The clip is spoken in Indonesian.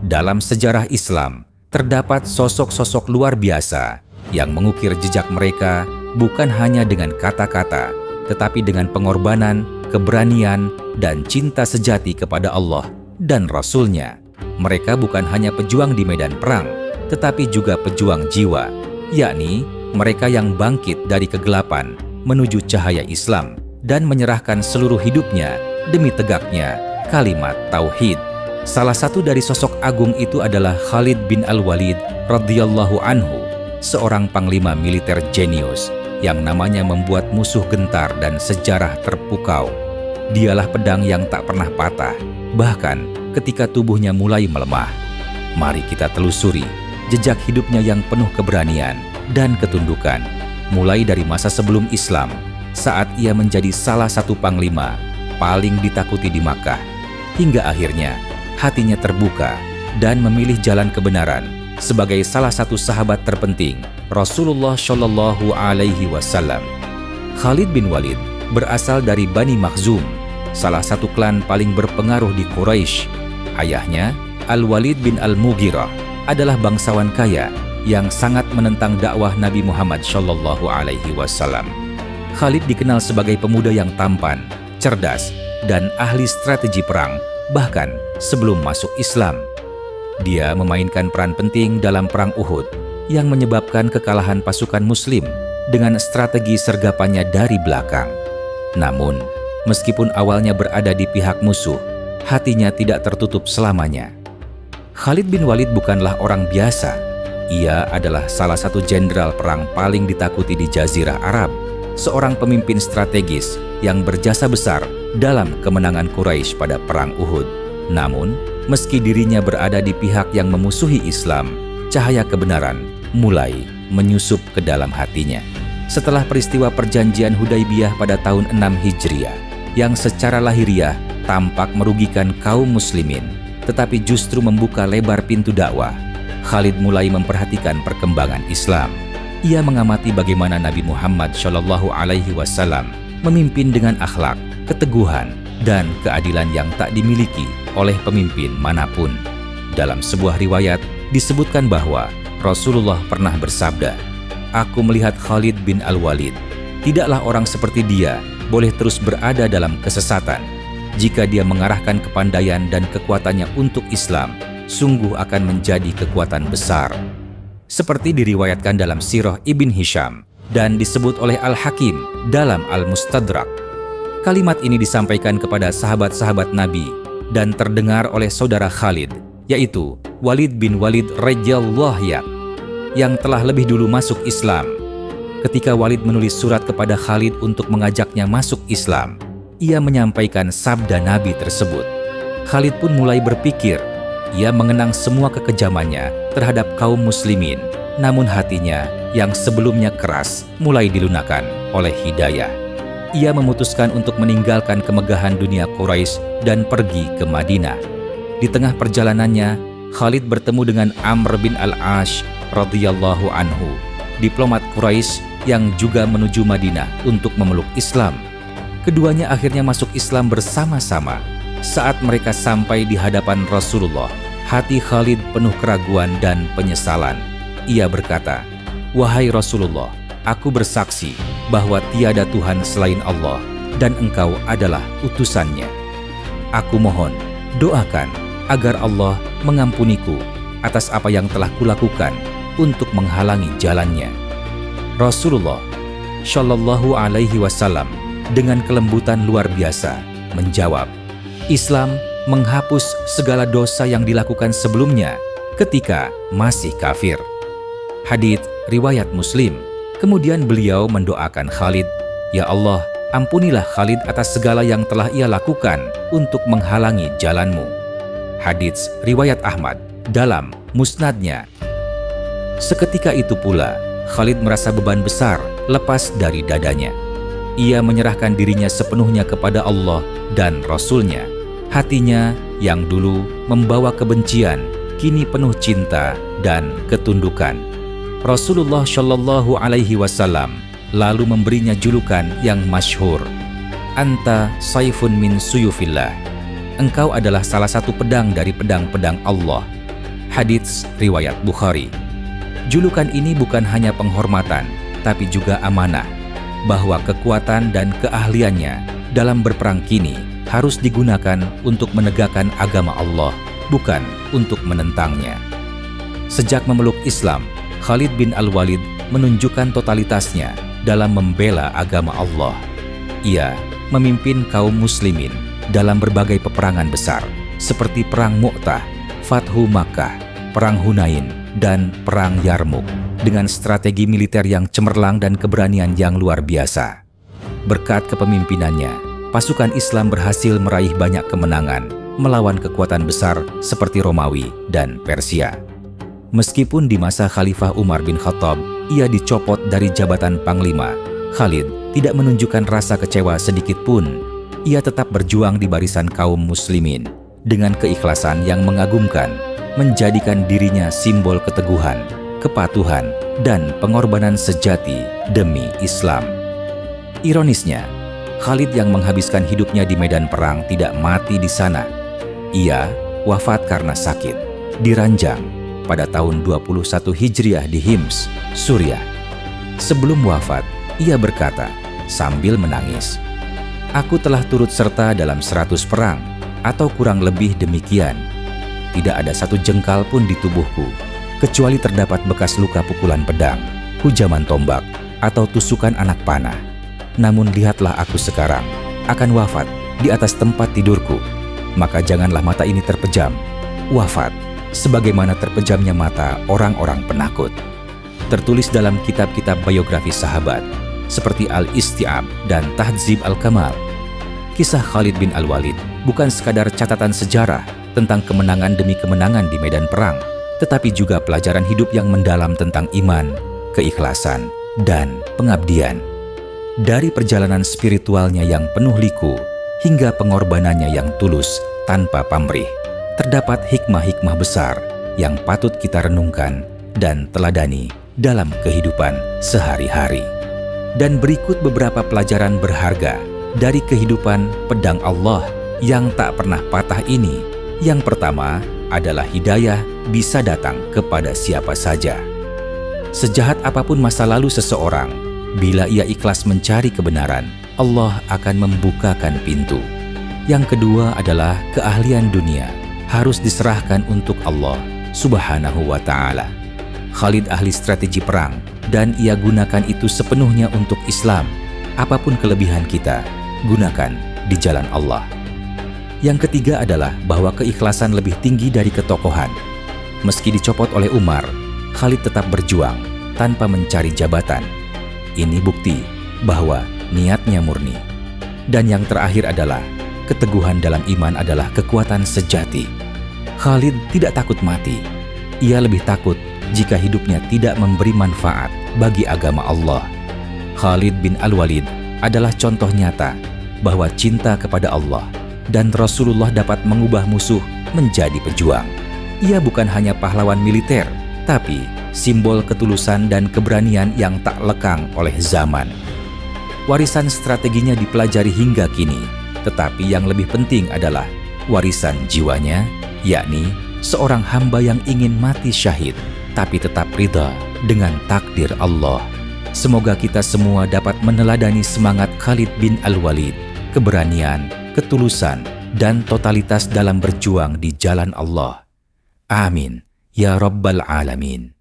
Dalam sejarah Islam, terdapat sosok-sosok luar biasa yang mengukir jejak mereka bukan hanya dengan kata-kata, tetapi dengan pengorbanan, keberanian, dan cinta sejati kepada Allah dan Rasul-Nya. Mereka bukan hanya pejuang di medan perang, tetapi juga pejuang jiwa, yakni mereka yang bangkit dari kegelapan menuju cahaya Islam dan menyerahkan seluruh hidupnya demi tegaknya kalimat tauhid. Salah satu dari sosok agung itu adalah Khalid bin Al-Walid radhiyallahu anhu, seorang panglima militer jenius yang namanya membuat musuh gentar dan sejarah terpukau. Dialah pedang yang tak pernah patah, bahkan ketika tubuhnya mulai melemah. Mari kita telusuri jejak hidupnya yang penuh keberanian dan ketundukan, mulai dari masa sebelum Islam, saat ia menjadi salah satu panglima paling ditakuti di Makkah, hingga akhirnya hatinya terbuka dan memilih jalan kebenaran sebagai salah satu sahabat terpenting Rasulullah Shallallahu Alaihi Wasallam. Khalid bin Walid berasal dari Bani Makhzum, salah satu klan paling berpengaruh di Quraisy. Ayahnya, Al-Walid bin Al-Mughirah, adalah bangsawan kaya yang sangat menentang dakwah Nabi Muhammad Shallallahu Alaihi Wasallam. Khalid dikenal sebagai pemuda yang tampan, cerdas, dan ahli strategi perang, bahkan sebelum masuk Islam. Dia memainkan peran penting dalam Perang Uhud yang menyebabkan kekalahan pasukan Muslim dengan strategi sergapannya dari belakang. Namun, meskipun awalnya berada di pihak musuh, hatinya tidak tertutup selamanya. Khalid bin Walid bukanlah orang biasa. Ia adalah salah satu jenderal perang paling ditakuti di Jazirah Arab, seorang pemimpin strategis yang berjasa besar dalam kemenangan Quraisy pada Perang Uhud. Namun, meski dirinya berada di pihak yang memusuhi Islam, cahaya kebenaran mulai menyusup ke dalam hatinya. Setelah peristiwa perjanjian Hudaibiyah pada tahun 6 Hijriah, yang secara lahiriah tampak merugikan kaum muslimin, tetapi justru membuka lebar pintu dakwah, Khalid mulai memperhatikan perkembangan Islam. Ia mengamati bagaimana Nabi Muhammad Shallallahu Alaihi Wasallam memimpin dengan akhlak, keteguhan, dan keadilan yang tak dimiliki oleh pemimpin manapun. Dalam sebuah riwayat disebutkan bahwa Rasulullah pernah bersabda, "Aku melihat Khalid bin Al-Walid, tidaklah orang seperti dia boleh terus berada dalam kesesatan. Jika dia mengarahkan kepandaian dan kekuatannya untuk Islam, sungguh akan menjadi kekuatan besar." Seperti diriwayatkan dalam Sirah Ibn Hisham dan disebut oleh Al-Hakim dalam Al-Mustadrak. Kalimat ini disampaikan kepada sahabat-sahabat Nabi dan terdengar oleh saudara Khalid, yaitu Walid bin Walid radhiyallahu anhu, yang telah lebih dulu masuk Islam. Ketika Walid menulis surat kepada Khalid untuk mengajaknya masuk Islam, ia menyampaikan sabda Nabi tersebut. Khalid pun mulai berpikir. Ia mengenang semua kekejamannya terhadap kaum muslimin, namun hatinya yang sebelumnya keras mulai dilunakkan oleh hidayah. Ia memutuskan untuk meninggalkan kemegahan dunia Quraisy dan pergi ke Madinah. Di tengah perjalanannya, Khalid bertemu dengan Amr bin Al-Ash radhiyallahu anhu, diplomat Quraisy yang juga menuju Madinah untuk memeluk Islam. Keduanya akhirnya masuk Islam bersama-sama. Saat mereka sampai di hadapan Rasulullah, hati Khalid penuh keraguan dan penyesalan. Ia berkata, "Wahai Rasulullah, aku bersaksi bahwa tiada Tuhan selain Allah dan engkau adalah utusannya. Aku mohon, doakan agar Allah mengampuniku atas apa yang telah kulakukan untuk menghalangi jalannya." Rasulullah Shallallahu Alaihi Wasallam dengan kelembutan luar biasa menjawab, "Islam menghapus segala dosa yang dilakukan sebelumnya ketika masih kafir." Hadits riwayat Muslim. Kemudian beliau mendoakan Khalid, "Ya Allah, ampunilah Khalid atas segala yang telah ia lakukan untuk menghalangi jalanmu." Hadits riwayat Ahmad dalam Musnadnya. Seketika itu pula, Khalid merasa beban besar lepas dari dadanya. Ia menyerahkan dirinya sepenuhnya kepada Allah dan Rasul-Nya. Hatinya yang dulu membawa kebencian, kini penuh cinta dan ketundukan. Rasulullah Shallallahu Alaihi Wasallam lalu memberinya julukan yang masyhur, "Anta saifun min suyufillah." Engkau adalah salah satu pedang dari pedang-pedang Allah. Hadits riwayat Bukhari. Julukan ini bukan hanya penghormatan, tapi juga amanah, bahwa kekuatan dan keahliannya dalam berperang kini harus digunakan untuk menegakkan agama Allah, bukan untuk menentangnya. Sejak memeluk Islam, Khalid bin Al-Walid menunjukkan totalitasnya dalam membela agama Allah. Ia memimpin kaum muslimin dalam berbagai peperangan besar, seperti Perang Mu'tah, Fathu Makkah, Perang Hunain, dan Perang Yarmuk, dengan strategi militer yang cemerlang dan keberanian yang luar biasa. Berkat kepemimpinannya, pasukan Islam berhasil meraih banyak kemenangan melawan kekuatan besar seperti Romawi dan Persia. Meskipun di masa Khalifah Umar bin Khattab, ia dicopot dari jabatan Panglima, Khalid tidak menunjukkan rasa kecewa sedikit pun. Ia tetap berjuang di barisan kaum muslimin dengan keikhlasan yang mengagumkan, menjadikan dirinya simbol keteguhan, kepatuhan, dan pengorbanan sejati demi Islam. Ironisnya, Khalid yang menghabiskan hidupnya di medan perang tidak mati di sana. Ia wafat karena sakit, diranjang pada tahun 21 Hijriah di Hims, Suriah. Sebelum wafat, ia berkata sambil menangis, "Aku telah turut serta dalam 100 perang, atau kurang lebih demikian. Tidak ada satu jengkal pun di tubuhku, kecuali terdapat bekas luka pukulan pedang, hujaman tombak, atau tusukan anak panah. Namun lihatlah aku sekarang, akan wafat di atas tempat tidurku. Maka janganlah mata ini terpejam, wafat, sebagaimana terpejamnya mata orang-orang penakut." Tertulis dalam kitab-kitab biografi sahabat, seperti Al-Isti'ab dan Tahdzib Al-Kamal. Kisah Khalid bin Al-Walid bukan sekadar catatan sejarah tentang kemenangan demi kemenangan di medan perang, tetapi juga pelajaran hidup yang mendalam tentang iman, keikhlasan, dan pengabdian. Dari perjalanan spiritualnya yang penuh liku hingga pengorbanannya yang tulus tanpa pamrih, terdapat hikmah-hikmah besar yang patut kita renungkan dan teladani dalam kehidupan sehari-hari. Dan berikut beberapa pelajaran berharga dari kehidupan pedang Allah yang tak pernah patah ini. Yang pertama adalah hidayah bisa datang kepada siapa saja. Sejahat apapun masa lalu seseorang, bila ia ikhlas mencari kebenaran, Allah akan membukakan pintu. Yang kedua adalah keahlian dunia harus diserahkan untuk Allah Subhanahu wa Ta'ala. Khalid ahli strategi perang, dan ia gunakan itu sepenuhnya untuk Islam. Apapun kelebihan kita, gunakan di jalan Allah. Yang ketiga adalah bahwa keikhlasan lebih tinggi dari ketokohan. Meski dicopot oleh Umar, Khalid tetap berjuang tanpa mencari jabatan. Ini bukti bahwa niatnya murni. Dan yang terakhir adalah keteguhan dalam iman adalah kekuatan sejati. Khalid tidak takut mati. Ia lebih takut jika hidupnya tidak memberi manfaat bagi agama Allah. Khalid bin Al-Walid adalah contoh nyata bahwa cinta kepada Allah dan Rasulullah dapat mengubah musuh menjadi pejuang. Ia bukan hanya pahlawan militer, tapi simbol ketulusan dan keberanian yang tak lekang oleh zaman. Warisan strateginya dipelajari hingga kini, tetapi yang lebih penting adalah warisan jiwanya, yakni seorang hamba yang ingin mati syahid, tapi tetap ridha dengan takdir Allah. Semoga kita semua dapat meneladani semangat Khalid bin Al-Walid, keberanian, ketulusan, dan totalitas dalam berjuang di jalan Allah. Amin. Ya Rabbal Alamin.